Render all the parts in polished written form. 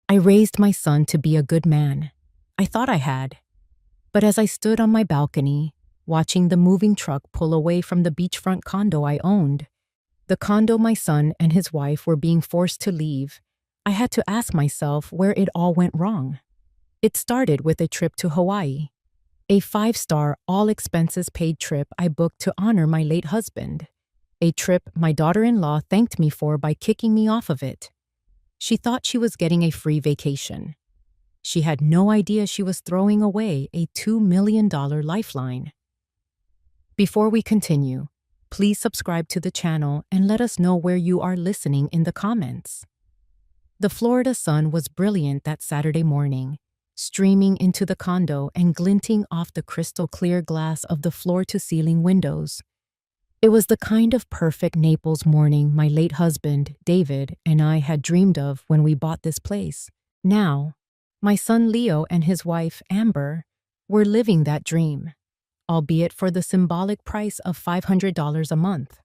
I raised my son to be a good man. I thought I had. But as I stood on my balcony, watching the moving truck pull away from the beachfront condo I owned, the condo my son and his wife were being forced to leave, I had to ask myself where it all went wrong. It started with a trip to Hawaii, a 5-star, all-expenses-paid trip I booked to honor my late husband, a trip my daughter-in-law thanked me for by kicking me off of it. She thought she was getting a free vacation. She had no idea she was throwing away a $2 million lifeline. Before we continue, please subscribe to the channel and let us know where you are listening in the comments. The Florida sun was brilliant that Saturday morning, streaming into the condo and glinting off the crystal-clear glass of the floor-to-ceiling windows. It was the kind of perfect Naples morning my late husband, David, and I had dreamed of when we bought this place. Now, my son Leo and his wife, Amber, were living that dream, albeit for the symbolic price of $500 a month.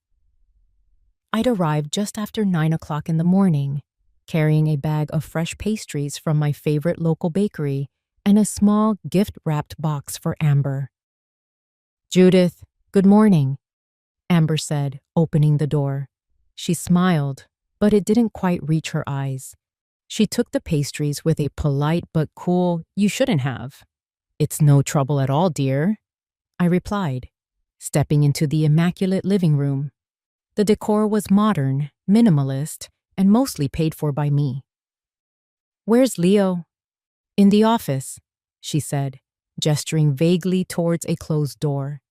I'd arrived just after 9 o'clock in the morning, carrying a bag of fresh pastries from my favorite local bakery and a small gift-wrapped box for Amber. "Judith, good morning," Amber said, opening the door. She smiled, but it didn't quite reach her eyes. She took the pastries with a polite but cool, "You shouldn't have." "It's no trouble at all, dear," I replied, stepping into the immaculate living room. The decor was modern, minimalist, and mostly paid for by me. "Where's Leo?" "In the office," she said, gesturing vaguely towards a closed door.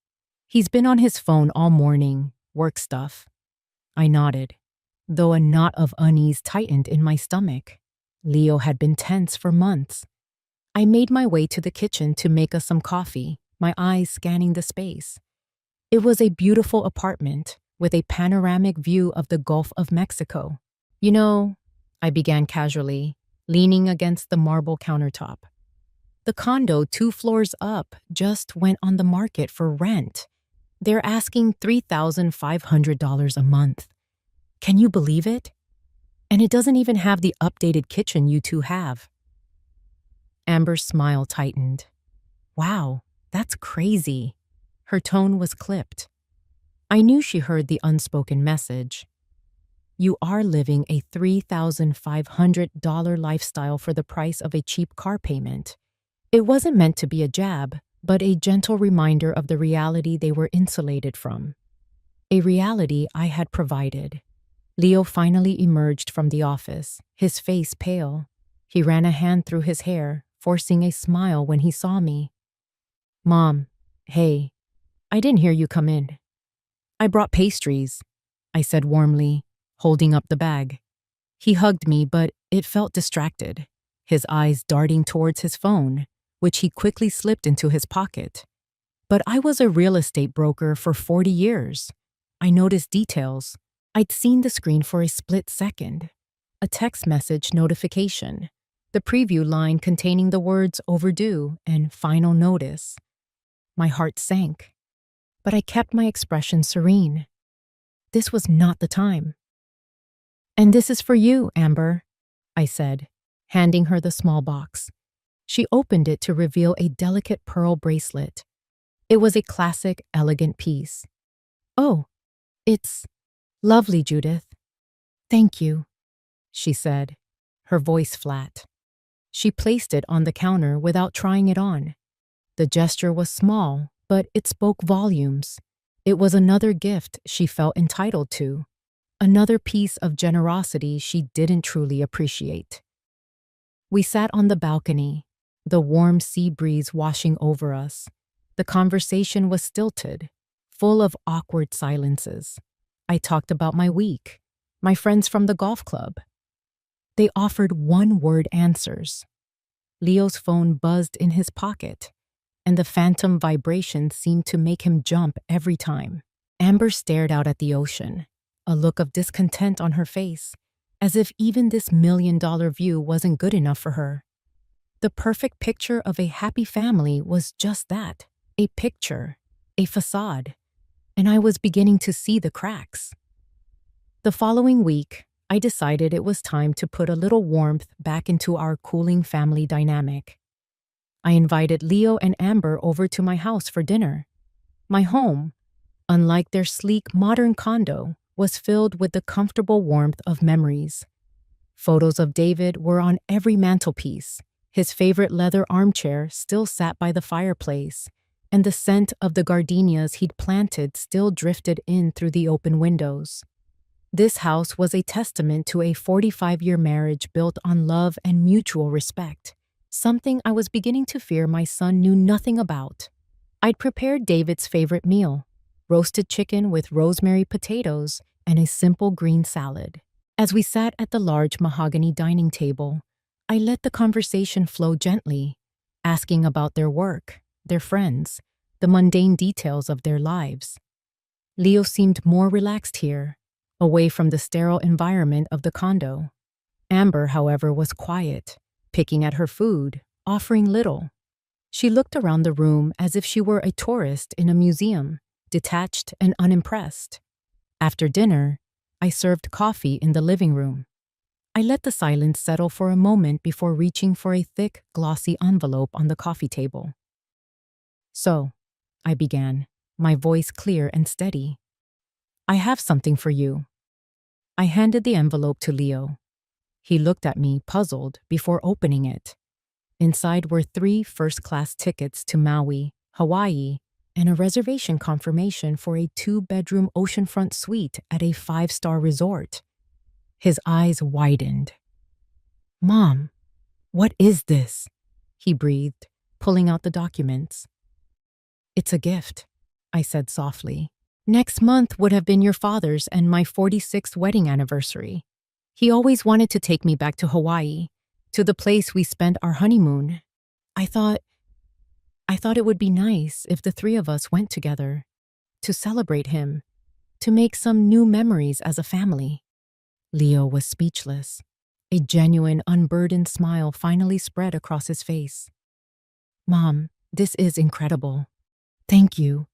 "He's been on his phone all morning, work stuff." I nodded, though a knot of unease tightened in my stomach. Leo had been tense for months. I made my way to the kitchen to make us some coffee, my eyes scanning the space. It was a beautiful apartment with a panoramic view of the Gulf of Mexico. "You know," I began casually, leaning against the marble countertop, "the condo 2 floors up just went on the market for rent. They're asking $3,500 a month. Can you believe it? And it doesn't even have the updated kitchen you two have." Amber's smile tightened. "Wow, that's crazy." Her tone was clipped. I knew she heard the unspoken message. You are living a $3,500 lifestyle for the price of a cheap car payment. It wasn't meant to be a jab, but a gentle reminder of the reality they were insulated from. A reality I had provided. Leo finally emerged from the office, his face pale. He ran a hand through his hair, forcing a smile when he saw me. "Mom, hey, I didn't hear you come in." "I brought pastries," I said warmly, holding up the bag. He hugged me, but it felt distracted, his eyes darting towards his phone, which he quickly slipped into his pocket. But I was a real estate broker for 40 years. I noticed details. I'd seen the screen for a split second. A text message notification. The preview line containing the words "overdue" and "final notice." My heart sank. But I kept my expression serene. This was not the time. "And this is for you, Amber," I said, handing her the small box. She opened it to reveal a delicate pearl bracelet. It was a classic, elegant piece. "Oh, it's lovely, Judith." "Thank you," she said, her voice flat. She placed it on the counter without trying it on. The gesture was small, but it spoke volumes. It was another gift she felt entitled to, another piece of generosity she didn't truly appreciate. We sat on the balcony, the warm sea breeze washing over us. The conversation was stilted, full of awkward silences. I talked about my week, my friends from the golf club. They offered one-word answers. Leo's phone buzzed in his pocket, and the phantom vibration seemed to make him jump every time. Amber stared out at the ocean, a look of discontent on her face, as if even this $1 million view wasn't good enough for her. The perfect picture of a happy family was just that, a picture, a facade, and I was beginning to see the cracks. The following week, I decided it was time to put a little warmth back into our cooling family dynamic. I invited Leo and Amber over to my house for dinner. My home, unlike their sleek modern condo, was filled with the comfortable warmth of memories. Photos of David were on every mantelpiece. His favorite leather armchair still sat by the fireplace, and the scent of the gardenias he'd planted still drifted in through the open windows. This house was a testament to a 45-year marriage built on love and mutual respect, something I was beginning to fear my son knew nothing about. I'd prepared David's favorite meal, roasted chicken with rosemary potatoes and a simple green salad. As we sat at the large mahogany dining table, I let the conversation flow gently, asking about their work, their friends, the mundane details of their lives. Leo seemed more relaxed here, away from the sterile environment of the condo. Amber, however, was quiet, picking at her food, offering little. She looked around the room as if she were a tourist in a museum, detached and unimpressed. After dinner, I served coffee in the living room. I let the silence settle for a moment before reaching for a thick, glossy envelope on the coffee table. "So," I began, my voice clear and steady, "I have something for you." I handed the envelope to Leo. He looked at me, puzzled, before opening it. Inside were 3 first-class tickets to Maui, Hawaii, and a reservation confirmation for a 2-bedroom oceanfront suite at a 5-star resort. His eyes widened. "Mom, what is this?" he breathed, pulling out the documents. "It's a gift," I said softly. "Next month would have been your father's and my 46th wedding anniversary. He always wanted to take me back to Hawaii, to the place we spent our honeymoon. I thought it would be nice if the 3 of us went together, to celebrate him, to make some new memories as a family." Leo was speechless. A genuine, unburdened smile finally spread across his face. "Mom, this is incredible. Thank you.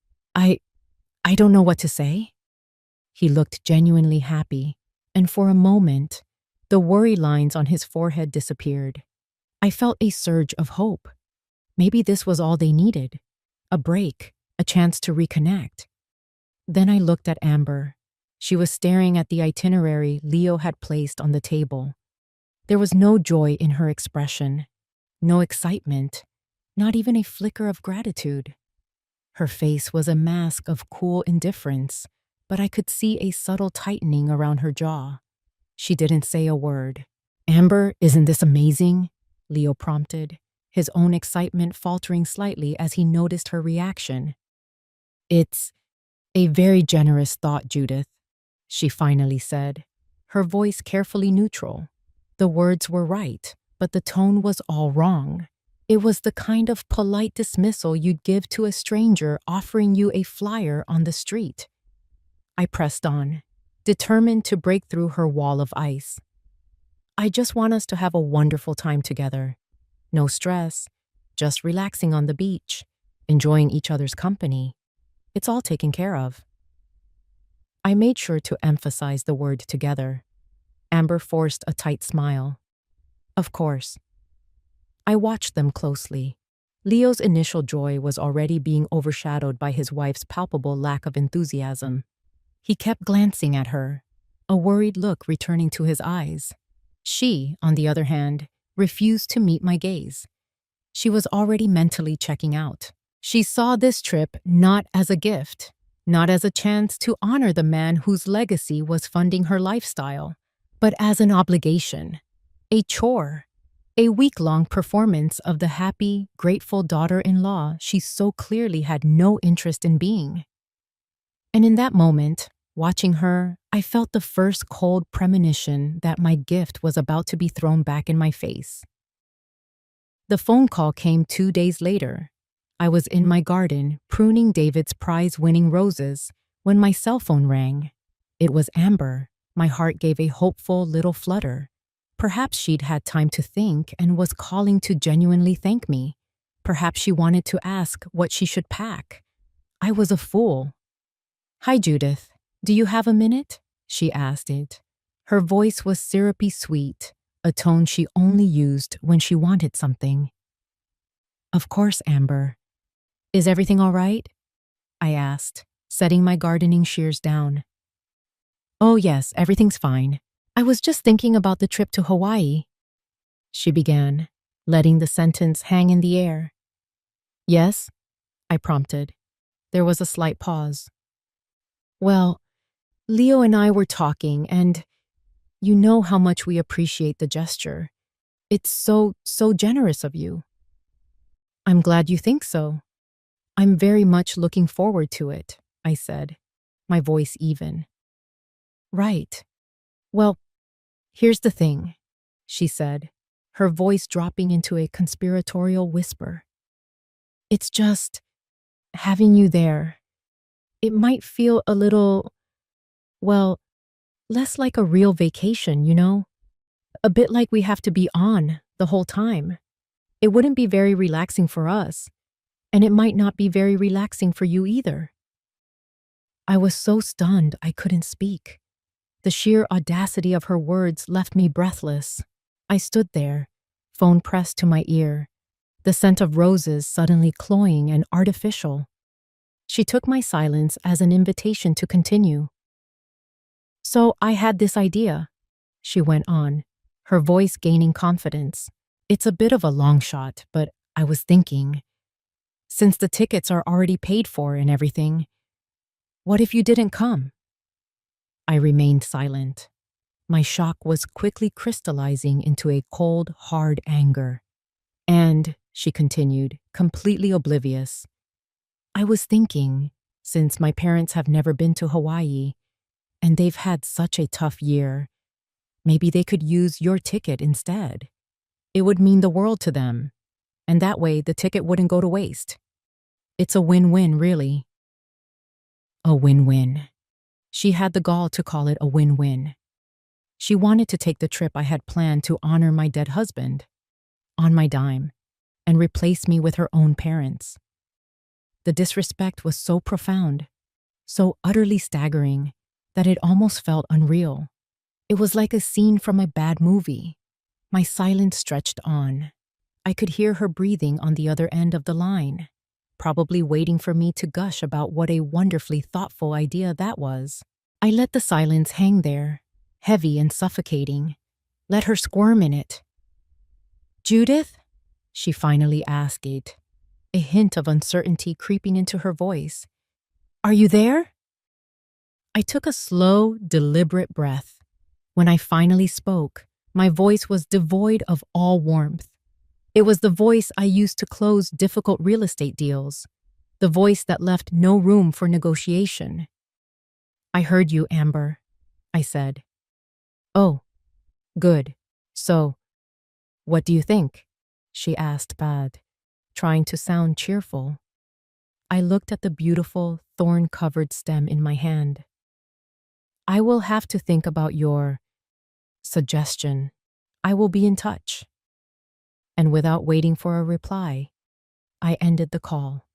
I don't know what to say." He looked genuinely happy, and for a moment, the worry lines on his forehead disappeared. I felt a surge of hope. Maybe this was all they needed. A break, a chance to reconnect. Then I looked at Amber. She was staring at the itinerary Leo had placed on the table. There was no joy in her expression, no excitement, not even a flicker of gratitude. Her face was a mask of cool indifference, but I could see a subtle tightening around her jaw. She didn't say a word. "Amber, isn't this amazing?" Leo prompted, his own excitement faltering slightly as he noticed her reaction. "It's a very generous thought, Judith," she finally said, her voice carefully neutral. The words were right, but the tone was all wrong. It was the kind of polite dismissal you'd give to a stranger offering you a flyer on the street. I pressed on, determined to break through her wall of ice. "I just want us to have a wonderful time together. No stress, just relaxing on the beach, enjoying each other's company. It's all taken care of." I made sure to emphasize the word together. Amber forced a tight smile. "Of course." I watched them closely. Leo's initial joy was already being overshadowed by his wife's palpable lack of enthusiasm. He kept glancing at her, a worried look returning to his eyes. She, on the other hand, refused to meet my gaze. She was already mentally checking out. She saw this trip not as a gift, not as a chance to honor the man whose legacy was funding her lifestyle, but as an obligation, a chore, a week-long performance of the happy, grateful daughter-in-law she so clearly had no interest in being. And in that moment, watching her, I felt the first cold premonition that my gift was about to be thrown back in my face. The phone call came 2 days later. I was in my garden, pruning David's prize-winning roses, when my cell phone rang. It was Amber. My heart gave a hopeful little flutter. Perhaps she'd had time to think and was calling to genuinely thank me. Perhaps she wanted to ask what she should pack. I was a fool. "Hi, Judith. Do you have a minute?" she asked it, Her voice was syrupy sweet, a tone she only used when she wanted something. Of course, Amber. Is everything all right? I asked, setting my gardening shears down. Oh yes, everything's fine. I was just thinking about the trip to Hawaii, she began, letting the sentence hang in the air. Yes? I prompted. There was a slight pause. Well, Leo and I were talking, and you know how much we appreciate the gesture. It's so generous of you. I'm glad you think so. I'm very much looking forward to it, I said, my voice even. Right. Well, here's the thing, she said, her voice dropping into a conspiratorial whisper. It's just having you there. It might feel a little, well, less like a real vacation, you know? A bit like we have to be on the whole time. It wouldn't be very relaxing for us, and it might not be very relaxing for you either. I was so stunned I couldn't speak. The sheer audacity of her words left me breathless. I stood there, phone pressed to my ear, the scent of roses suddenly cloying and artificial. She took my silence as an invitation to continue. So I had this idea, she went on, her voice gaining confidence. It's a bit of a long shot, but I was thinking, since the tickets are already paid for and everything, what if you didn't come? I remained silent. My shock was quickly crystallizing into a cold, hard anger. And, she continued, completely oblivious, I was thinking, since my parents have never been to Hawaii, and they've had such a tough year, maybe they could use your ticket instead. It would mean the world to them, and that way the ticket wouldn't go to waste. It's a win-win, really. A win-win. She had the gall to call it a win-win. She wanted to take the trip I had planned to honor my dead husband, on my dime, and replace me with her own parents. The disrespect was so profound, so utterly staggering, that it almost felt unreal. It was like a scene from a bad movie. My silence stretched on. I could hear her breathing on the other end of the line, probably waiting for me to gush about what a wonderfully thoughtful idea that was. I let the silence hang there, heavy and suffocating. Let her squirm in it. Judith? She finally asked, a hint of uncertainty creeping into her voice. Are you there? I took a slow, deliberate breath. When I finally spoke, my voice was devoid of all warmth. It was the voice I used to close difficult real estate deals, the voice that left no room for negotiation. I heard you, Amber, I said. Oh, good. So, what do you think? She asked bad, trying to sound cheerful. I looked at the beautiful, thorn-covered stem in my hand. I will have to think about your suggestion. I will be in touch. And without waiting for a reply, I ended the call.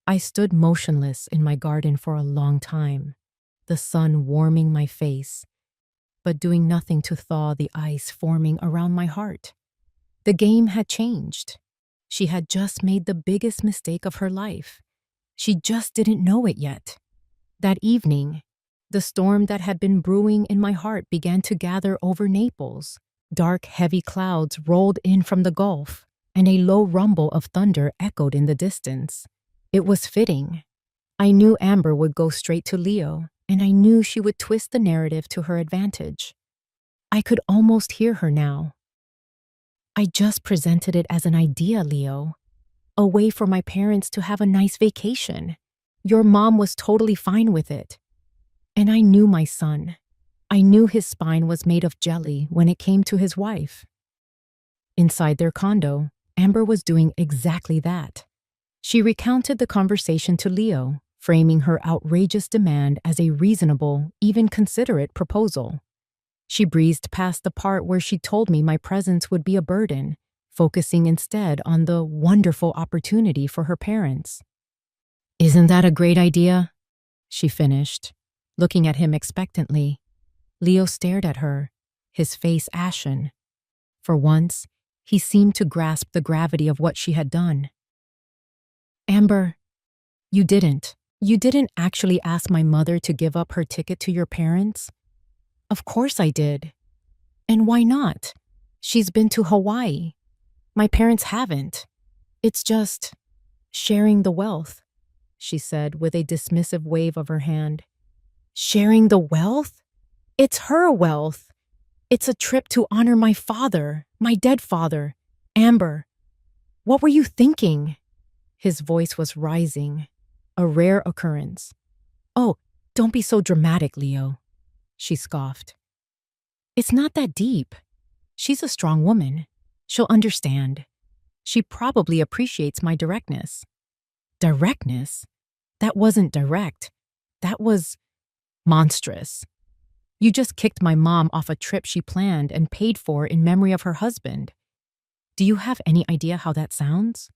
I stood motionless in my garden for a long time, the sun warming my face, but doing nothing to thaw the ice forming around my heart. The game had changed. She had just made the biggest mistake of her life. She just didn't know it yet. That evening, the storm that had been brewing in my heart began to gather over Naples. Dark, heavy clouds rolled in from the Gulf, and a low rumble of thunder echoed in the distance. It was fitting. I knew Amber would go straight to Leo, and I knew she would twist the narrative to her advantage. I could almost hear her now. I just presented it as an idea, Leo. A way for my parents to have a nice vacation. Your mom was totally fine with it. And I knew my son. I knew his spine was made of jelly when it came to his wife. Inside their condo, Amber was doing exactly that. She recounted the conversation to Leo, framing her outrageous demand as a reasonable, even considerate proposal. She breezed past the part where she told me my presence would be a burden, focusing instead on the wonderful opportunity for her parents. Isn't that a great idea? She finished, looking at him expectantly. Leo stared at her, his face ashen. For once, he seemed to grasp the gravity of what she had done. Amber, you didn't. You didn't actually ask my mother to give up her ticket to your parents? Of course I did. And why not? She's been to Hawaii. My parents haven't. It's just sharing the wealth, she said with a dismissive wave of her hand. Sharing the wealth? It's her wealth. It's a trip to honor my father, my dead father. Amber, what were you thinking? His voice was rising, a rare occurrence. Oh, don't be so dramatic, Leo, she scoffed. It's not that deep. She's a strong woman. She'll understand. She probably appreciates my directness. Directness? That wasn't direct. That was monstrous. You just kicked my mom off a trip she planned and paid for in memory of her husband. Do you have any idea how that sounds?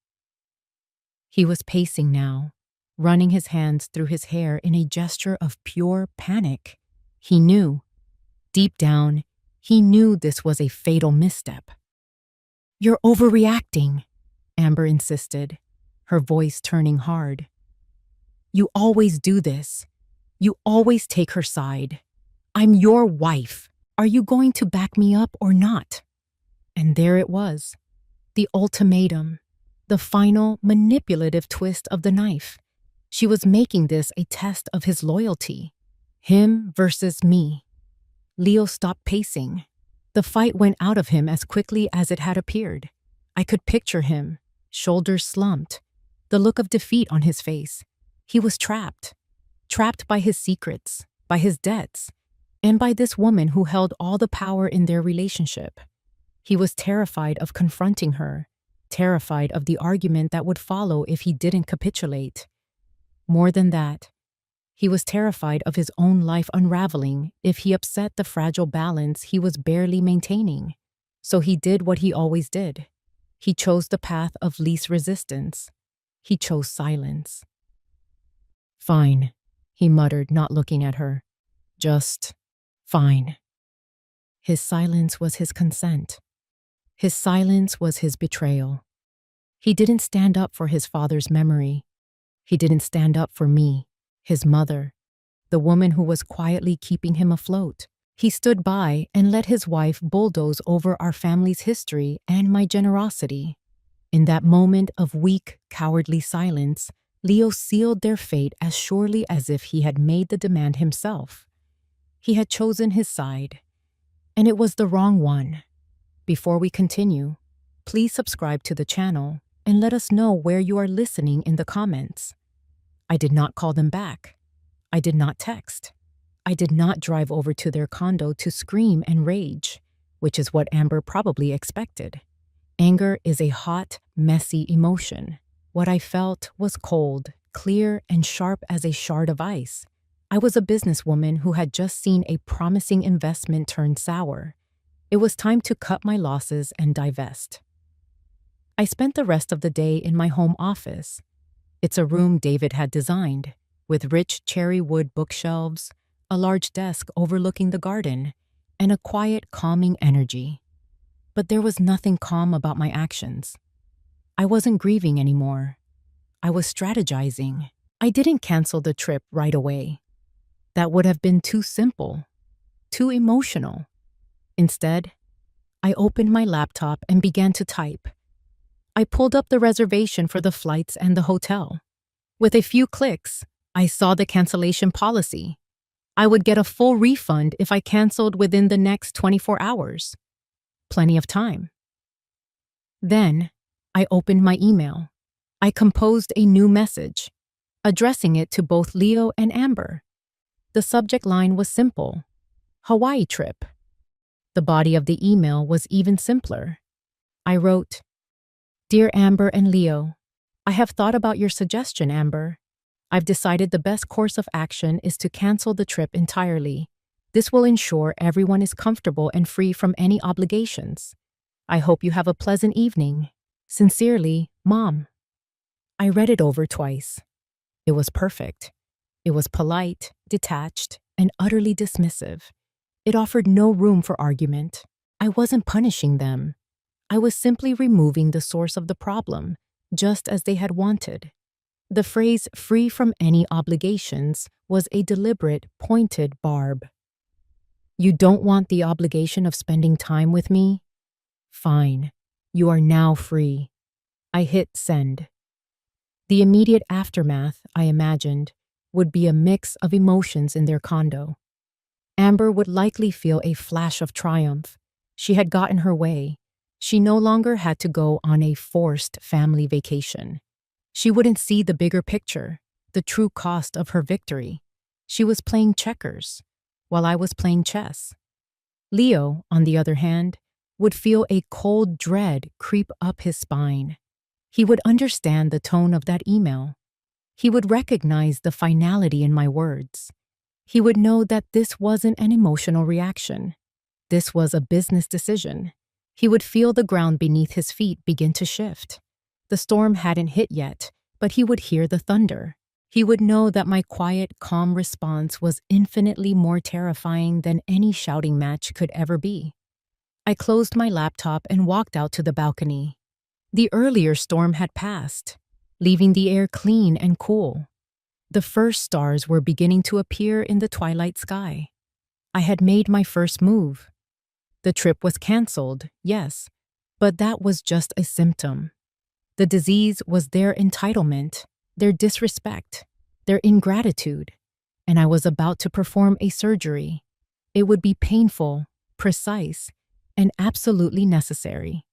He was pacing now, running his hands through his hair in a gesture of pure panic. He knew. Deep down, he knew this was a fatal misstep. You're overreacting, Amber insisted, her voice turning hard. You always do this. You always take her side. I'm your wife. Are you going to back me up or not? And there it was, the ultimatum, the final manipulative twist of the knife. She was making this a test of his loyalty. Him versus me. Leo stopped pacing. The fight went out of him as quickly as it had appeared. I could picture him, shoulders slumped, the look of defeat on his face. He was trapped. Trapped by his secrets, by his debts, and by this woman who held all the power in their relationship. He was terrified of confronting her, terrified of the argument that would follow if he didn't capitulate. More than that, he was terrified of his own life unraveling if he upset the fragile balance he was barely maintaining. So he did what he always did. He chose the path of least resistance. He chose silence. Fine, he muttered, not looking at her. Just fine. His silence was his consent. His silence was his betrayal. He didn't stand up for his father's memory. He didn't stand up for me, his mother, the woman who was quietly keeping him afloat. He stood by and let his wife bulldoze over our family's history and my generosity. In that moment of weak, cowardly silence, Leo sealed their fate as surely as if he had made the demand himself. He had chosen his side, and it was the wrong one. Before we continue, please subscribe to the channel and let us know where you are listening in the comments. I did not call them back. I did not text. I did not drive over to their condo to scream and rage, which is what Amber probably expected. Anger is a hot, messy emotion. What I felt was cold, clear, and sharp as a shard of ice. I was a businesswoman who had just seen a promising investment turn sour. It was time to cut my losses and divest. I spent the rest of the day in my home office. It's a room David had designed, with rich cherry wood bookshelves, a large desk overlooking the garden, and a quiet, calming energy. But there was nothing calm about my actions. I wasn't grieving anymore. I was strategizing. I didn't cancel the trip right away. That would have been too simple, too emotional. Instead, I opened my laptop and began to type. I pulled up the reservation for the flights and the hotel. With a few clicks, I saw the cancellation policy. I would get a full refund if I canceled within the next 24 hours. Plenty of time. Then, I opened my email. I composed a new message, addressing it to both Leo and Amber. The subject line was simple: Hawaii trip. The body of the email was even simpler. I wrote, Dear Amber and Leo, I have thought about your suggestion, Amber. I've decided the best course of action is to cancel the trip entirely. This will ensure everyone is comfortable and free from any obligations. I hope you have a pleasant evening. Sincerely, Mom. I read it over twice. It was perfect. It was polite, detached, and utterly dismissive. It offered no room for argument. I wasn't punishing them. I was simply removing the source of the problem, just as they had wanted. The phrase free from any obligations was a deliberate, pointed barb. You don't want the obligation of spending time with me? Fine. You are now free. I hit send. The immediate aftermath, I imagined, would be a mix of emotions in their condo. Amber would likely feel a flash of triumph. She had gotten her way. She no longer had to go on a forced family vacation. She wouldn't see the bigger picture, the true cost of her victory. She was playing checkers, while I was playing chess. Leo, on the other hand, would feel a cold dread creep up his spine. He would understand the tone of that email. He would recognize the finality in my words. He would know that this wasn't an emotional reaction. This was a business decision. He would feel the ground beneath his feet begin to shift. The storm hadn't hit yet, but he would hear the thunder. He would know that my quiet, calm response was infinitely more terrifying than any shouting match could ever be. I closed my laptop and walked out to the balcony. The earlier storm had passed, leaving the air clean and cool. The first stars were beginning to appear in the twilight sky. I had made my first move. The trip was canceled, yes, but that was just a symptom. The disease was their entitlement, their disrespect, their ingratitude, and I was about to perform a surgery. It would be painful, precise, and absolutely necessary.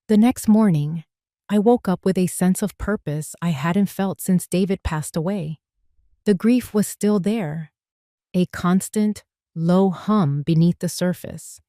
The next morning, I woke up with a sense of purpose I hadn't felt since David passed away. The grief was still there, a constant, low hum beneath the surface.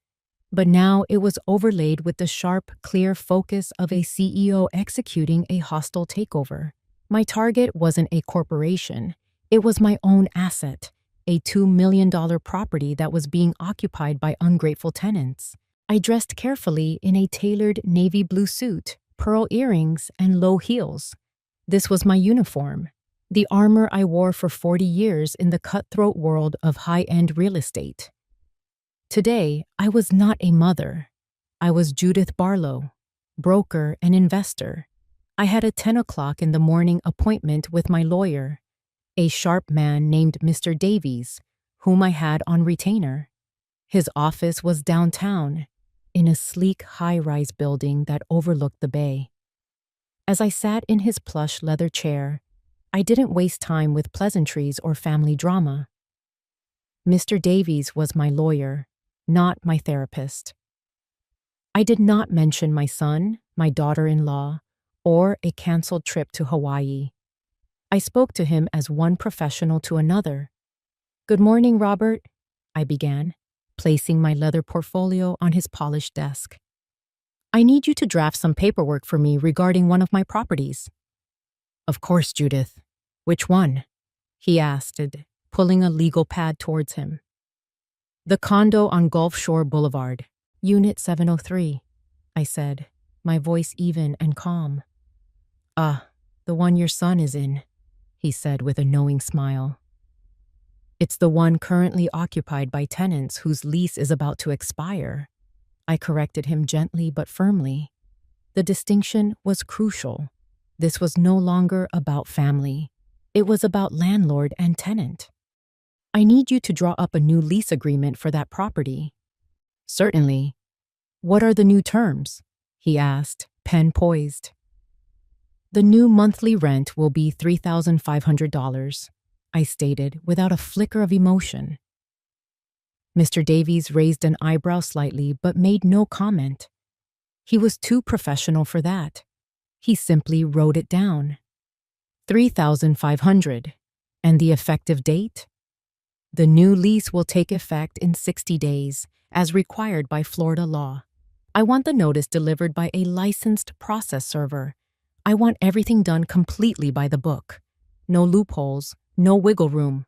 But now it was overlaid with the sharp, clear focus of a CEO executing a hostile takeover. My target wasn't a corporation. It was my own asset, a $2 million property that was being occupied by ungrateful tenants. I dressed carefully in a tailored navy blue suit, pearl earrings, and low heels. This was my uniform, the armor I wore for 40 years in the cutthroat world of high-end real estate. Today, I was not a mother. I was Judith Barlow, broker and investor. I had a 10 o'clock in the morning appointment with my lawyer, a sharp man named Mr. Davies, whom I had on retainer. His office was downtown, in a sleek high-rise building that overlooked the bay. As I sat in his plush leather chair, I didn't waste time with pleasantries or family drama. Mr. Davies was my lawyer, not my therapist. I did not mention my son, my daughter-in-law, or a canceled trip to Hawaii. I spoke to him as one professional to another. "Good morning, Robert," I began, placing my leather portfolio on his polished desk. "I need you to draft some paperwork for me regarding one of my properties." "Of course, Judith. Which one?" he asked, pulling a legal pad towards him. "The condo on Gulf Shore Boulevard, Unit 703, I said, my voice even and calm. "Ah, the one your son is in," he said with a knowing smile. "It's the one currently occupied by tenants whose lease is about to expire," I corrected him gently but firmly. The distinction was crucial. This was no longer about family. It was about landlord and tenant. "I need you to draw up a new lease agreement for that property." "Certainly. What are the new terms?" he asked, pen poised. "The new monthly rent will be $3,500, I stated without a flicker of emotion. Mr. Davies raised an eyebrow slightly but made no comment. He was too professional for that. He simply wrote it down. $3,500. And the effective date? "The new lease will take effect in 60 days, as required by Florida law. I want the notice delivered by a licensed process server. I want everything done completely by the book. No loopholes, no wiggle room."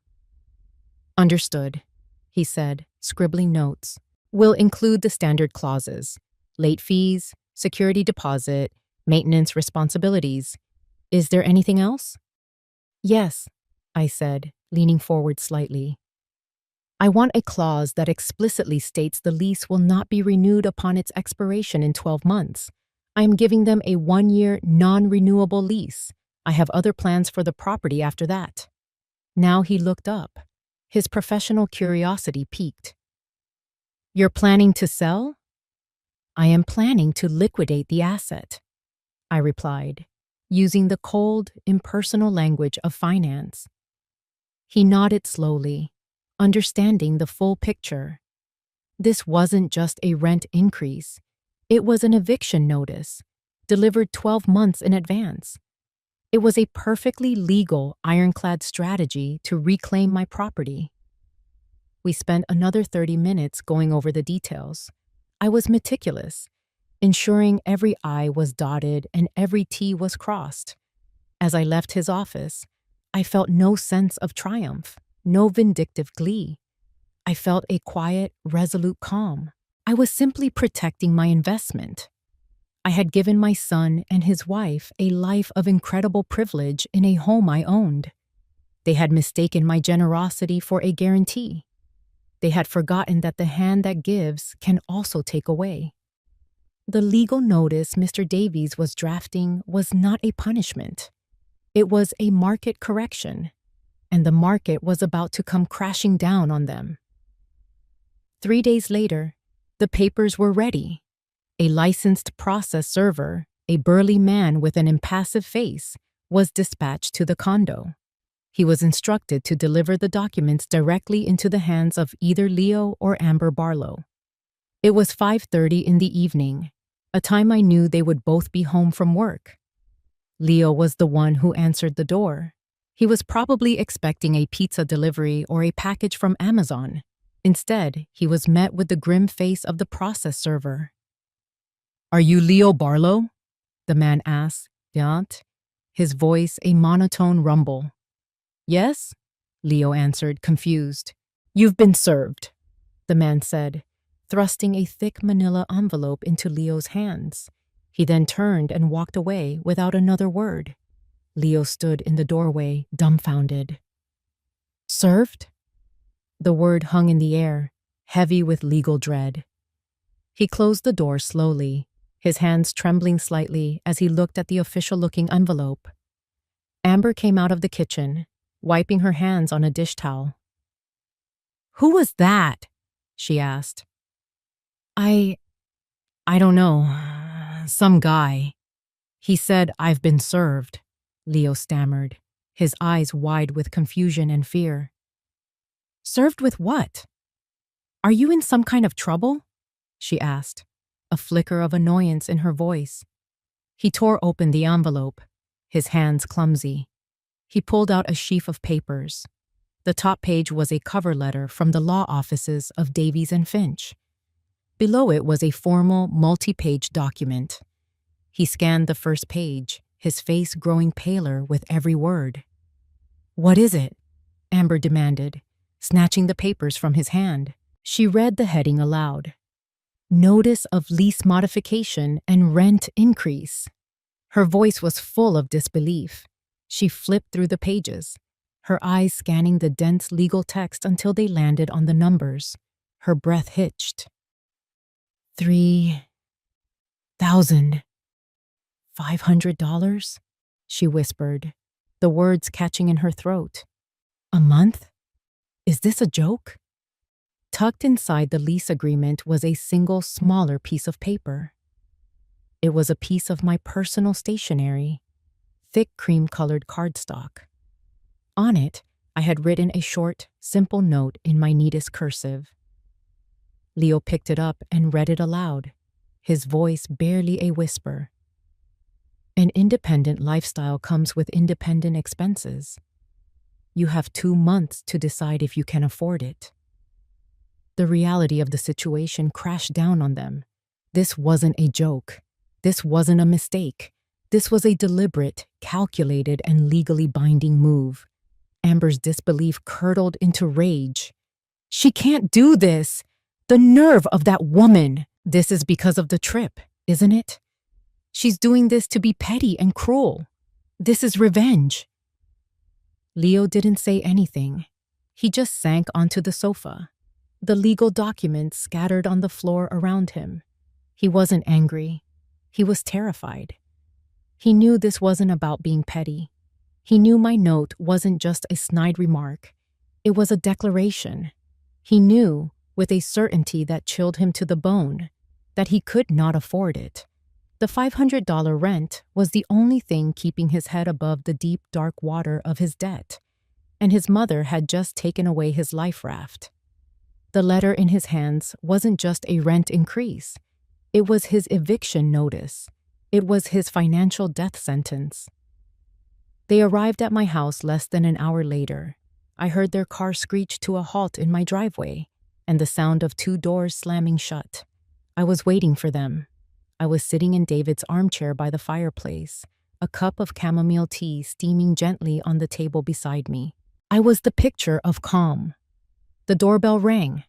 "Understood," he said, scribbling notes. "We'll include the standard clauses: late fees, security deposit, maintenance responsibilities. Is there anything else?" "Yes," I said, leaning forward slightly. I want a clause that explicitly states the lease will not be renewed upon its expiration in 12 months. I am giving them a 1-year non-renewable lease. I have other plans for the property after that." Now he looked up. His professional curiosity piqued. "You're planning to sell?" "I am planning to liquidate the asset," I replied, using the cold, impersonal language of finance. He nodded slowly, understanding the full picture. This wasn't just a rent increase. It was an eviction notice, delivered 12 months in advance. It was a perfectly legal, ironclad strategy to reclaim my property. We spent another 30 minutes going over the details. I was meticulous, ensuring every I was dotted and every T was crossed. As I left his office, I felt no sense of triumph, no vindictive glee. I felt a quiet, resolute calm. I was simply protecting my investment. I had given my son and his wife a life of incredible privilege in a home I owned. They had mistaken my generosity for a guarantee. They had forgotten that the hand that gives can also take away. The legal notice Mr. Davies was drafting was not a punishment. It was a market correction, and the market was about to come crashing down on them. 3 days later, the papers were ready. A licensed process server, a burly man with an impassive face, was dispatched to the condo. He was instructed to deliver the documents directly into the hands of either Leo or Amber Barlow. It was 5:30 in the evening, a time I knew they would both be home from work. Leo was the one who answered the door. He was probably expecting a pizza delivery or a package from Amazon. Instead, he was met with the grim face of the process server. "Are you Leo Barlow?" the man asked, his voice a monotone rumble. "Yes," Leo answered, confused. "You've been served," the man said, thrusting a thick manila envelope into Leo's hands. He then turned and walked away without another word. Leo stood in the doorway, dumbfounded. "Served?" The word hung in the air, heavy with legal dread. He closed the door slowly, his hands trembling slightly as he looked at the official-looking envelope. Amber came out of the kitchen, wiping her hands on a dish towel. "Who was that?" she asked. I don't know. Some guy. He said I've been served," Leo stammered, his eyes wide with confusion and fear. "Served with what? Are you in some kind of trouble?" she asked, a flicker of annoyance in her voice. He tore open the envelope, his hands clumsy. He pulled out a sheaf of papers. The top page was a cover letter from the law offices of Davies and Finch. Below it was a formal, multi-page document. He scanned the first page, his face growing paler with every word. "What is it?" Amber demanded, snatching the papers from his hand. She read the heading aloud. "Notice of lease modification and rent increase." Her voice was full of disbelief. She flipped through the pages, her eyes scanning the dense legal text until they landed on the numbers. Her breath hitched. $3,500, she whispered, the words catching in her throat. "A month? Is this a joke?" Tucked inside the lease agreement was a single smaller piece of paper. It was a piece of my personal stationery, thick cream-colored cardstock. On it, I had written a short, simple note in my neatest cursive. Leo picked it up and read it aloud, his voice barely a whisper. "An independent lifestyle comes with independent expenses. You have 2 months to decide if you can afford it." The reality of the situation crashed down on them. This wasn't a joke. This wasn't a mistake. This was a deliberate, calculated, and legally binding move. Amber's disbelief curdled into rage. "She can't do this! The nerve of that woman! This is because of the trip, isn't it? She's doing this to be petty and cruel. This is revenge." Leo didn't say anything. He just sank onto the sofa, the legal documents scattered on the floor around him. He wasn't angry. He was terrified. He knew this wasn't about being petty. He knew my note wasn't just a snide remark. It was a declaration. He knew, with a certainty that chilled him to the bone, that he could not afford it. The $500 rent was the only thing keeping his head above the deep, dark water of his debt, and his mother had just taken away his life raft. The letter in his hands wasn't just a rent increase. It was his eviction notice. It was his financial death sentence. They arrived at my house less than an hour later. I heard their car screech to a halt in my driveway, and the sound of 2 doors slamming shut. I was waiting for them. I was sitting in David's armchair by the fireplace, a cup of chamomile tea steaming gently on the table beside me. I was the picture of calm. The doorbell rang,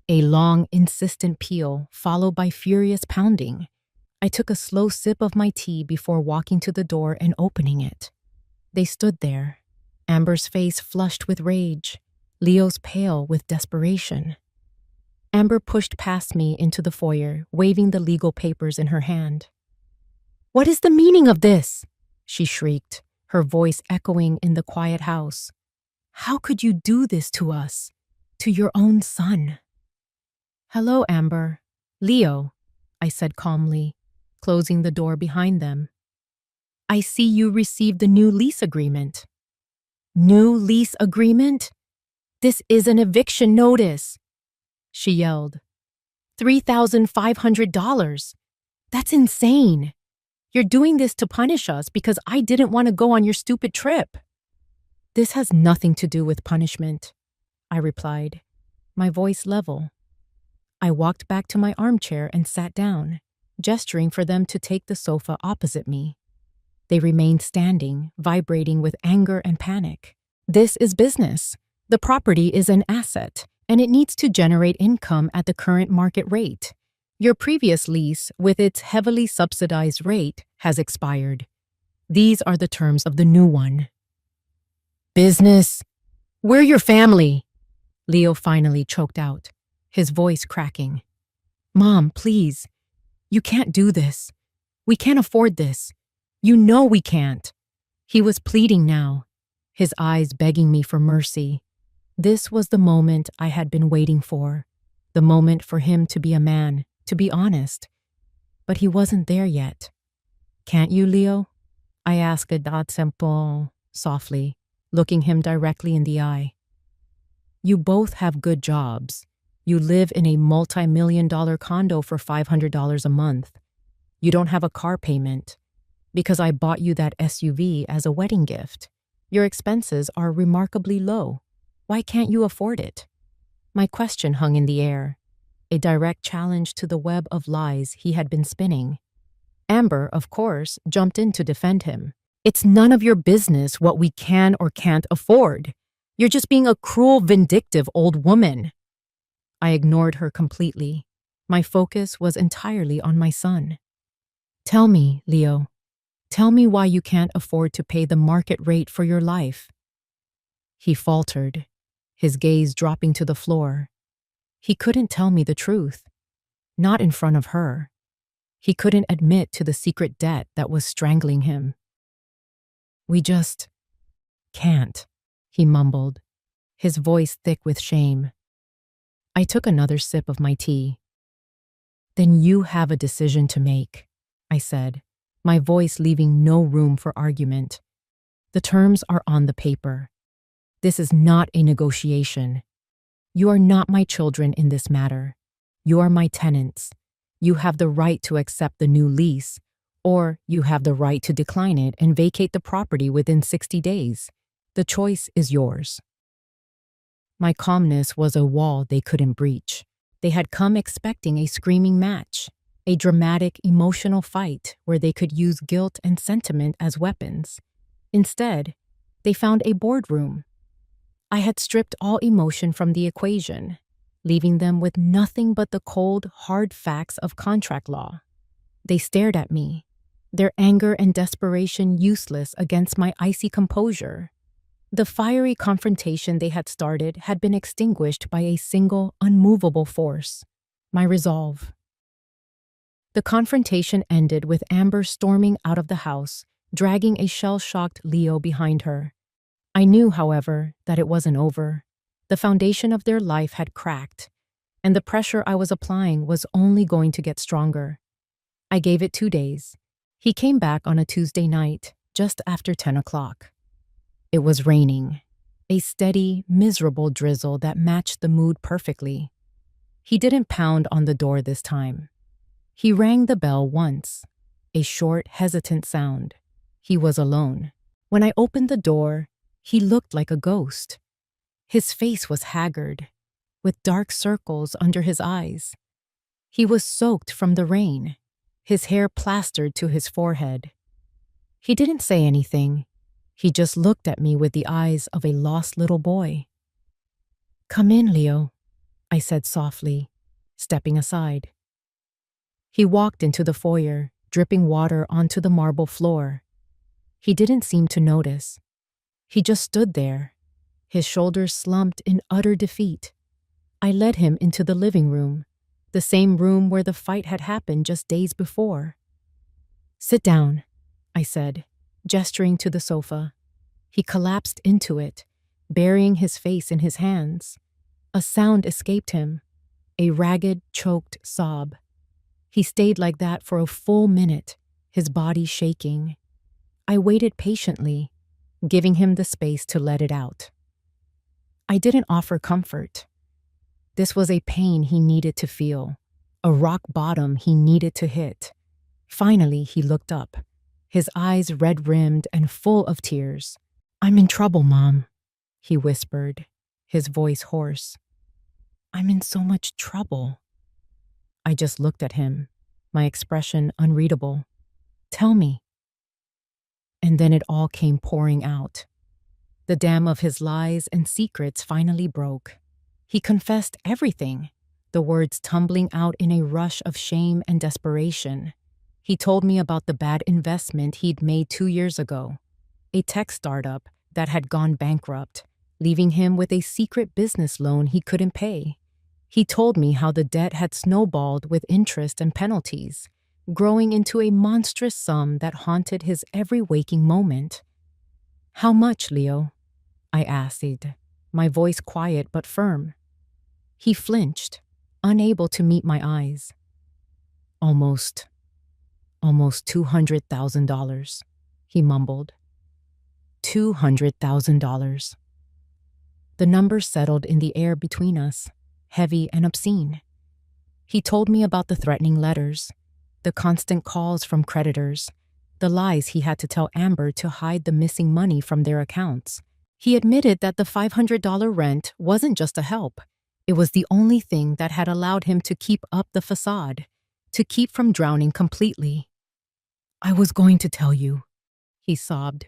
a long, insistent peal followed by furious pounding. I took a slow sip of my tea before walking to the door and opening it. They stood there, Amber's face flushed with rage, Leo's pale with desperation. Amber pushed past me into the foyer, waving the legal papers in her hand. "What is the meaning of this?" she shrieked, her voice echoing in the quiet house. "How could you do this to us? To your own son?" "Hello, Amber." "Leo," I said calmly, closing the door behind them. "I see you received the new lease agreement." "New lease agreement? This is an eviction notice," she yelled. $3,500. That's insane. You're doing this to punish us because I didn't want to go on your stupid trip. "This has nothing to do with punishment," I replied, my voice level. I walked back to my armchair and sat down, gesturing for them to take the sofa opposite me. They remained standing, vibrating with anger and panic. "This is business. The property is an asset, and it needs to generate income at the current market rate. Your previous lease, with its heavily subsidized rate, has expired. These are the terms of the new one." "Business? We're your family," Leo finally choked out, his voice cracking. "Mom, please. You can't do this. We can't afford this. You know we can't." He was pleading now, his eyes begging me for mercy. This was the moment I had been waiting for, the moment for him to be a man, to be honest. But he wasn't there yet. "Can't you, Leo?" I asked that simple, softly, looking him directly in the eye. "You both have good jobs. You live in a multi-million-dollar condo for $500 a month. You don't have a car payment. Because I bought you that SUV as a wedding gift. Your expenses are remarkably low. Why can't you afford it?" My question hung in the air, a direct challenge to the web of lies he had been spinning. Amber, of course, jumped in to defend him. "It's none of your business what we can or can't afford. You're just being a cruel, vindictive old woman." I ignored her completely. My focus was entirely on my son. "Tell me, Leo. Tell me why you can't afford to pay the market rate for your life." He faltered, his gaze dropping to the floor. He couldn't tell me the truth. Not in front of her. He couldn't admit to the secret debt that was strangling him. "We just can't," he mumbled, his voice thick with shame. I took another sip of my tea. "Then you have a decision to make," I said, my voice leaving no room for argument. "The terms are on the paper. This is not a negotiation. You are not my children in this matter. You are my tenants. You have the right to accept the new lease, or you have the right to decline it and vacate the property within 60 days. The choice is yours." My calmness was a wall they couldn't breach. They had come expecting a screaming match, a dramatic, emotional fight where they could use guilt and sentiment as weapons. Instead, they found a boardroom. I had stripped all emotion from the equation, leaving them with nothing but the cold, hard facts of contract law. They stared at me, their anger and desperation useless against my icy composure. The fiery confrontation they had started had been extinguished by a single, unmovable force: my resolve. The confrontation ended with Amber storming out of the house, dragging a shell-shocked Leo behind her. I knew, however, that it wasn't over. The foundation of their life had cracked, and the pressure I was applying was only going to get stronger. I gave it 2 days. He came back on a Tuesday night, just after 10 o'clock. It was raining, a steady, miserable drizzle that matched the mood perfectly. He didn't pound on the door this time. He rang the bell once, a short, hesitant sound. He was alone. When I opened the door, he looked like a ghost. His face was haggard, with dark circles under his eyes. He was soaked from the rain, his hair plastered to his forehead. He didn't say anything. He just looked at me with the eyes of a lost little boy. "Come in, Leo," I said softly, stepping aside. He walked into the foyer, dripping water onto the marble floor. He didn't seem to notice. He just stood there, his shoulders slumped in utter defeat. I led him into the living room, the same room where the fight had happened just days before. "Sit down," I said, gesturing to the sofa. He collapsed into it, burying his face in his hands. A sound escaped him, a ragged, choked sob. He stayed like that for a full minute, his body shaking. I waited patiently, giving him the space to let it out. I didn't offer comfort. This was a pain he needed to feel, a rock bottom he needed to hit. Finally, he looked up, his eyes red-rimmed and full of tears. "I'm in trouble, Mom," he whispered, his voice hoarse. "I'm in so much trouble." I just looked at him, my expression unreadable. "Tell me." And then it all came pouring out. The dam of his lies and secrets finally broke. He confessed everything, the words tumbling out in a rush of shame and desperation. He told me about the bad investment he'd made 2 years ago, a tech startup that had gone bankrupt, leaving him with a secret business loan he couldn't pay. He told me how the debt had snowballed with interest and penalties, growing into a monstrous sum that haunted his every waking moment. "How much, Leo?" I asked, my voice quiet but firm. He flinched, unable to meet my eyes. Almost $200,000, he mumbled. $200,000. The number settled in the air between us, heavy and obscene. He told me about the threatening letters, the constant calls from creditors, the lies he had to tell Amber to hide the missing money from their accounts. He admitted that the $500 rent wasn't just a help. It was the only thing that had allowed him to keep up the facade, to keep from drowning completely. "I was going to tell you," he sobbed,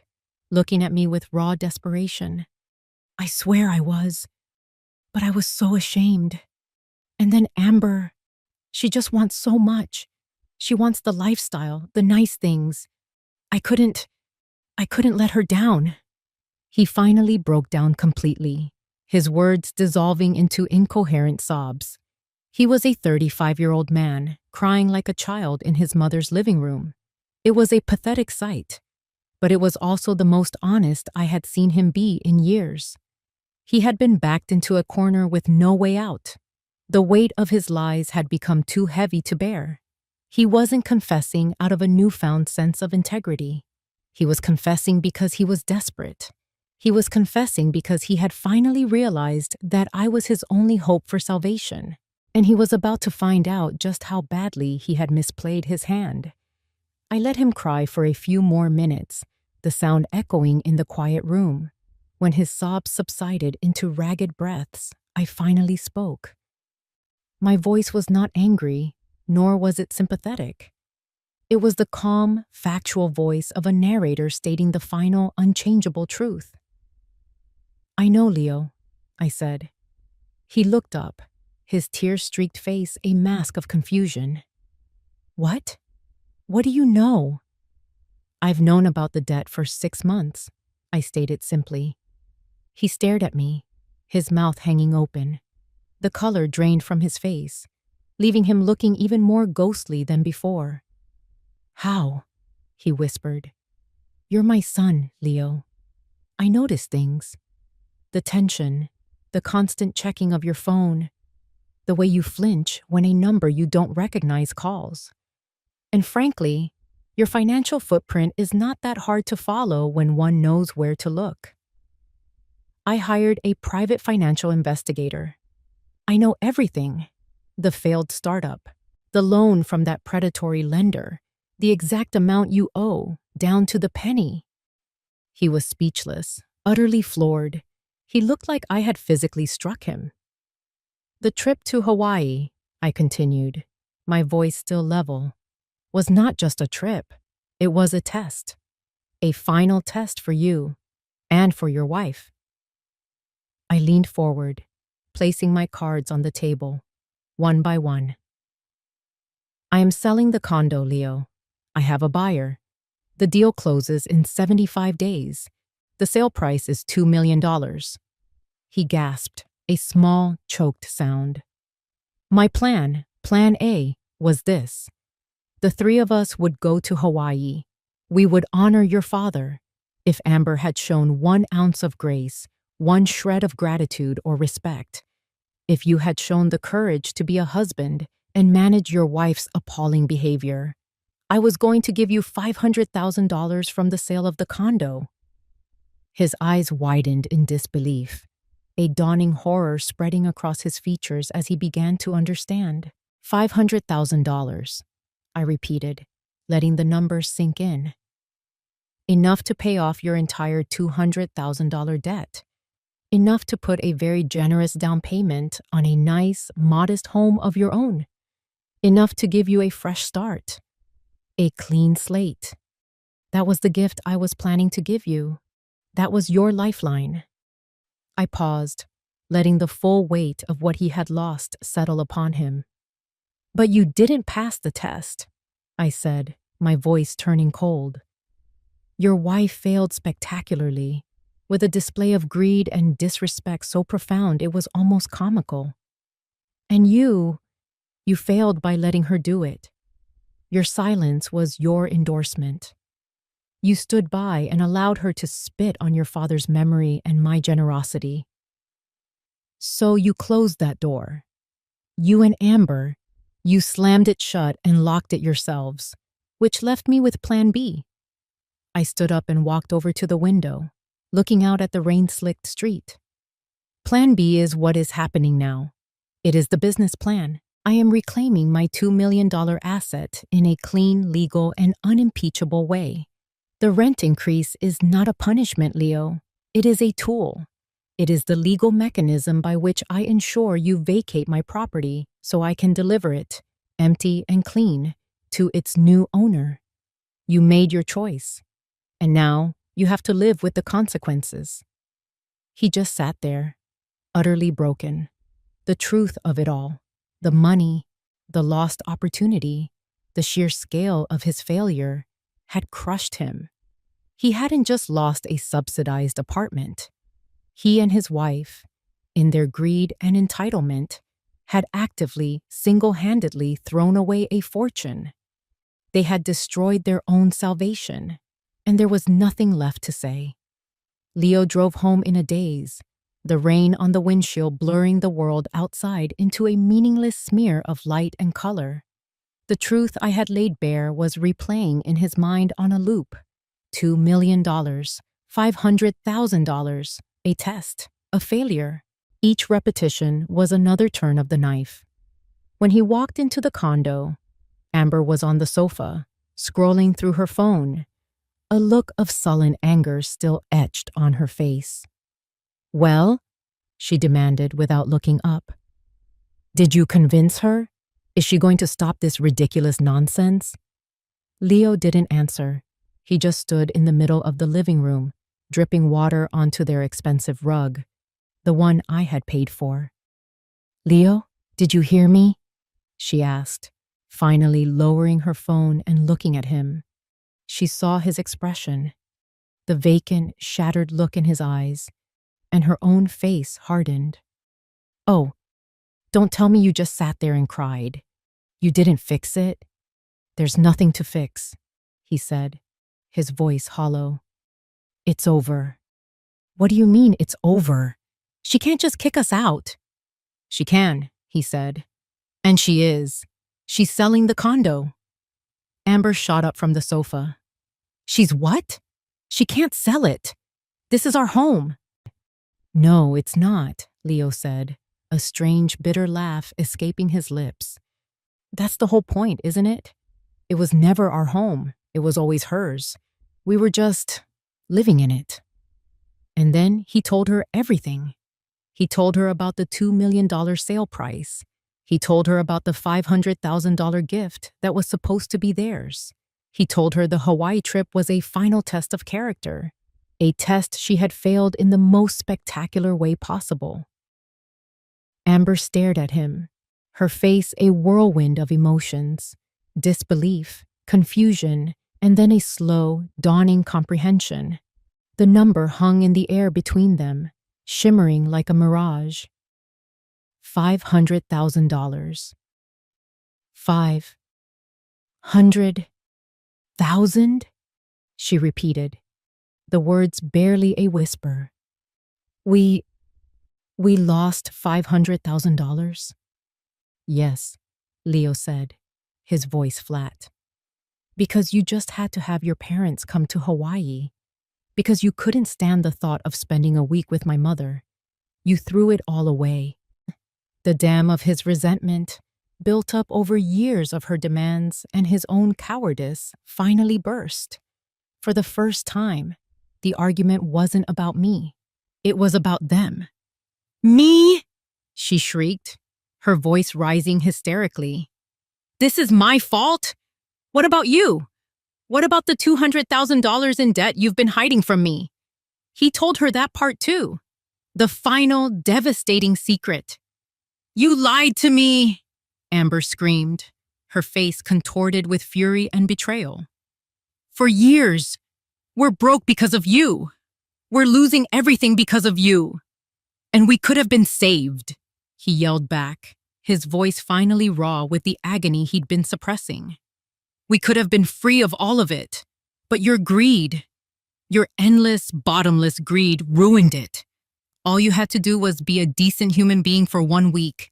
looking at me with raw desperation. "I swear I was, but I was so ashamed. And then Amber, she just wants so much. She wants the lifestyle, the nice things. I couldn't let her down." He finally broke down completely, his words dissolving into incoherent sobs. He was a 35-year-old man, crying like a child in his mother's living room. It was a pathetic sight, but it was also the most honest I had seen him be in years. He had been backed into a corner with no way out. The weight of his lies had become too heavy to bear. He wasn't confessing out of a newfound sense of integrity. He was confessing because he was desperate. He was confessing because he had finally realized that I was his only hope for salvation, and he was about to find out just how badly he had misplayed his hand. I let him cry for a few more minutes, the sound echoing in the quiet room. When his sobs subsided into ragged breaths, I finally spoke. My voice was not angry, nor was it sympathetic. It was the calm, factual voice of a narrator stating the final, unchangeable truth. "I know, Leo," I said. He looked up, his tear-streaked face a mask of confusion. "What? What do you know?" "I've known about the debt for 6 months," I stated simply. He stared at me, his mouth hanging open. The color drained from his face, leaving him looking even more ghostly than before. "How?" he whispered. "You're my son, Leo. I notice things. The tension, the constant checking of your phone, the way you flinch when a number you don't recognize calls. And frankly, your financial footprint is not that hard to follow when one knows where to look. I hired a private financial investigator. I know everything. The failed startup, the loan from that predatory lender, the exact amount you owe, down to the penny." He was speechless, utterly floored. He looked like I had physically struck him. "The trip to Hawaii," I continued, my voice still level, "was not just a trip. It was a test. A final test for you and for your wife." I leaned forward, placing my cards on the table, one by one. "I am selling the condo, Leo. I have a buyer. The deal closes in 75 days. The sale price is $2 million. He gasped, a small, choked sound. "My plan A, was this. The three of us would go to Hawaii. We would honor your father. If Amber had shown 1 ounce of grace, 1 shred of gratitude or respect, if you had shown the courage to be a husband and manage your wife's appalling behavior, I was going to give you $500,000 from the sale of the condo." His eyes widened in disbelief, a dawning horror spreading across his features as he began to understand. $500,000, I repeated, letting the numbers sink in. "Enough to pay off your entire $200,000 debt. Enough to put a very generous down payment on a nice, modest home of your own. Enough to give you a fresh start. A clean slate. That was the gift I was planning to give you. That was your lifeline." I paused, letting the full weight of what he had lost settle upon him. "But you didn't pass the test," I said, my voice turning cold. "Your wife failed spectacularly, with a display of greed and disrespect so profound it was almost comical. And you failed by letting her do it. Your silence was your endorsement. You stood by and allowed her to spit on your father's memory and my generosity. So you closed that door. You and Amber, you slammed it shut and locked it yourselves, which left me with Plan B." I stood up and walked over to the window, looking out at the rain-slicked street. "Plan B is what is happening now. It is the business plan. I am reclaiming my $2 million asset in a clean, legal, and unimpeachable way. The rent increase is not a punishment, Leo. It is a tool. It is the legal mechanism by which I ensure you vacate my property so I can deliver it, empty and clean, to its new owner. You made your choice, and now you have to live with the consequences." He just sat there, utterly broken. The truth of it all, the money, the lost opportunity, the sheer scale of his failure, had crushed him. He hadn't just lost a subsidized apartment. He and his wife, in their greed and entitlement, had actively, single-handedly thrown away a fortune. They had destroyed their own salvation, and there was nothing left to say. Leo drove home in a daze, the rain on the windshield blurring the world outside into a meaningless smear of light and color. The truth I had laid bare was replaying in his mind on a loop. $2 million, $500,000, a test, a failure. Each repetition was another turn of the knife. When he walked into the condo, Amber was on the sofa, scrolling through her phone, a look of sullen anger still etched on her face. "Well?" she demanded without looking up. "Did you convince her? Is she going to stop this ridiculous nonsense?" Leo didn't answer. He just stood in the middle of the living room, dripping water onto their expensive rug, the one I had paid for. "Leo, did you hear me?" she asked, finally lowering her phone and looking at him. She saw his expression, the vacant, shattered look in his eyes, and her own face hardened. "Oh, don't tell me you just sat there and cried. You didn't fix it?" "There's nothing to fix," he said, his voice hollow. "It's over." "What do you mean it's over? She can't just kick us out." "She can," he said. "And she is. She's selling the condo." Amber shot up from the sofa. "She's what? She can't sell it. This is our home." "No, it's not," Leo said, a strange, bitter laugh escaping his lips. "That's the whole point, isn't it? It was never our home. It was always hers. We were just living in it." And then he told her everything. He told her about the $2 million sale price. He told her about the $500,000 gift that was supposed to be theirs. He told her the Hawaii trip was a final test of character, a test she had failed in the most spectacular way possible. Amber stared at him, her face a whirlwind of emotions, disbelief, confusion, and then a slow, dawning comprehension. The number hung in the air between them, shimmering like a mirage. $500,000. 500,000? She repeated, the words barely a whisper. We lost $500,000? Yes, Leo said, his voice flat. Because you just had to have your parents come to Hawaii. Because you couldn't stand the thought of spending a week with my mother. You threw it all away. The dam of his resentment, built up over years of her demands and his own cowardice, finally burst. For the first time, the argument wasn't about me. It was about them. "Me?" she shrieked, her voice rising hysterically. "This is my fault? What about you? What about the $200,000 in debt you've been hiding from me?" He told her that part too. The final, devastating secret. "You lied to me!" Amber screamed, her face contorted with fury and betrayal. "For years, we're broke because of you. We're losing everything because of you. And we could have been saved," he yelled back, his voice finally raw with the agony he'd been suppressing. "We could have been free of all of it. But your greed, your endless, bottomless greed ruined it. All you had to do was be a decent human being for 1 week,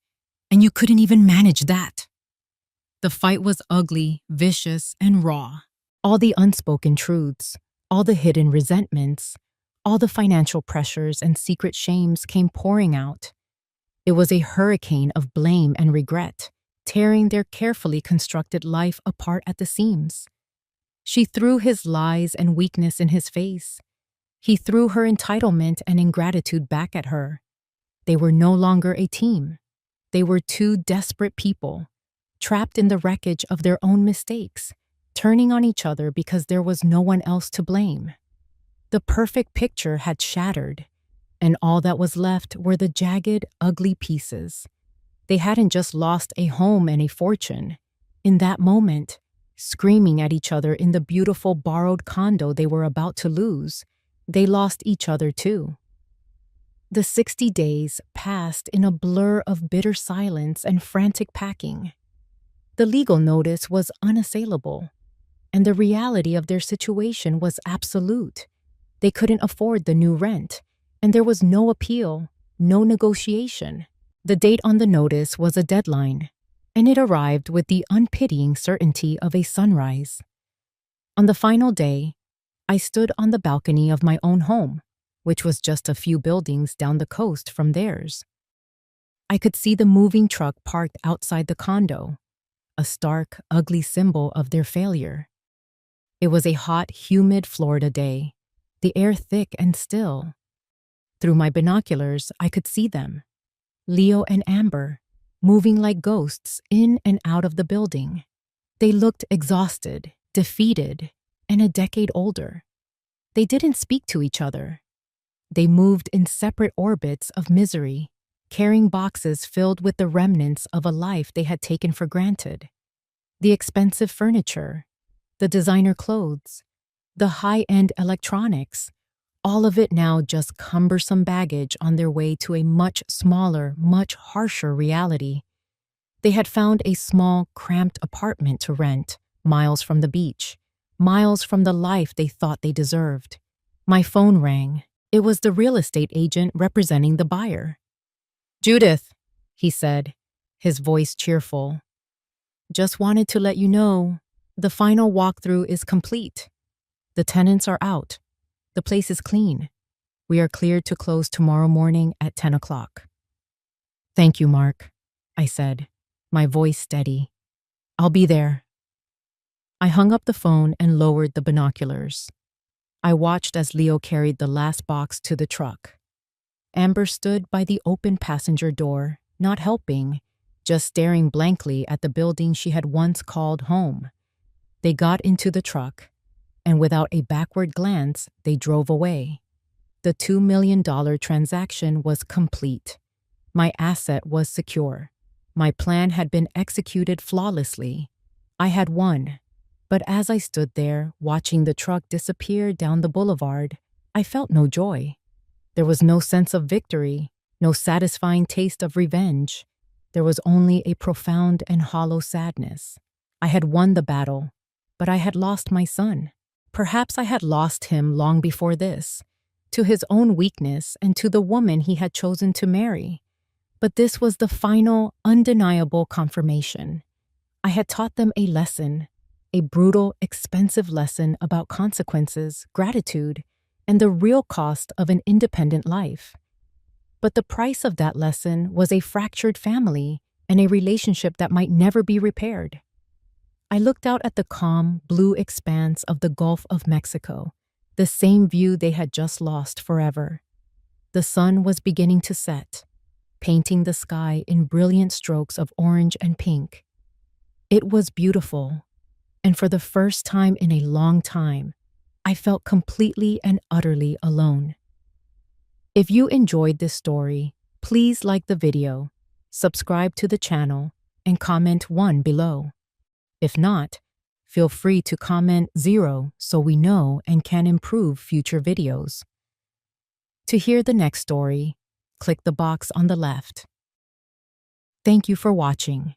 and you couldn't even manage that." The fight was ugly, vicious, and raw. All the unspoken truths, all the hidden resentments, all the financial pressures and secret shames came pouring out. It was a hurricane of blame and regret, tearing their carefully constructed life apart at the seams. She threw his lies and weakness in his face. He threw her entitlement and ingratitude back at her. They were no longer a team. They were two desperate people, trapped in the wreckage of their own mistakes, turning on each other because there was no one else to blame. The perfect picture had shattered, and all that was left were the jagged, ugly pieces. They hadn't just lost a home and a fortune. In that moment, screaming at each other in the beautiful borrowed condo they were about to lose, they lost each other too. The 60 days passed in a blur of bitter silence and frantic packing. The legal notice was unassailable, and the reality of their situation was absolute. They couldn't afford the new rent, and there was no appeal, no negotiation. The date on the notice was a deadline, and it arrived with the unpitying certainty of a sunrise. On the final day, I stood on the balcony of my own home, which was just a few buildings down the coast from theirs. I could see the moving truck parked outside the condo, a stark, ugly symbol of their failure. It was a hot, humid Florida day, the air thick and still. Through my binoculars, I could see them, Leo and Amber, moving like ghosts in and out of the building. They looked exhausted, defeated, and a decade older. They didn't speak to each other. They moved in separate orbits of misery, carrying boxes filled with the remnants of a life they had taken for granted. The expensive furniture, the designer clothes, the high-end electronics, all of it now just cumbersome baggage on their way to a much smaller, much harsher reality. They had found a small, cramped apartment to rent, miles from the beach, miles from the life they thought they deserved. My phone rang. It was the real estate agent representing the buyer. "Judith," he said, his voice cheerful. "Just wanted to let you know, the final walkthrough is complete. The tenants are out. The place is clean. We are cleared to close tomorrow morning at 10 o'clock. "Thank you, Mark," I said, my voice steady. "I'll be there." I hung up the phone and lowered the binoculars. I watched as Leo carried the last box to the truck. Amber stood by the open passenger door, not helping, just staring blankly at the building she had once called home. They got into the truck, and without a backward glance, they drove away. The $2 million transaction was complete. My asset was secure. My plan had been executed flawlessly. I had won. But as I stood there, watching the truck disappear down the boulevard, I felt no joy. There was no sense of victory, no satisfying taste of revenge. There was only a profound and hollow sadness. I had won the battle, but I had lost my son. Perhaps I had lost him long before this, to his own weakness and to the woman he had chosen to marry. But this was the final, undeniable confirmation. I had taught them a lesson, a brutal, expensive lesson about consequences, gratitude, and the real cost of an independent life. But the price of that lesson was a fractured family and a relationship that might never be repaired. I looked out at the calm, blue expanse of the Gulf of Mexico, the same view they had just lost forever. The sun was beginning to set, painting the sky in brilliant strokes of orange and pink. It was beautiful, and for the first time in a long time, I felt completely and utterly alone. If you enjoyed this story, please like the video, subscribe to the channel, and comment 1 below. If not, feel free to comment 0 so we know and can improve future videos. To hear the next story, click the box on the left. Thank you for watching.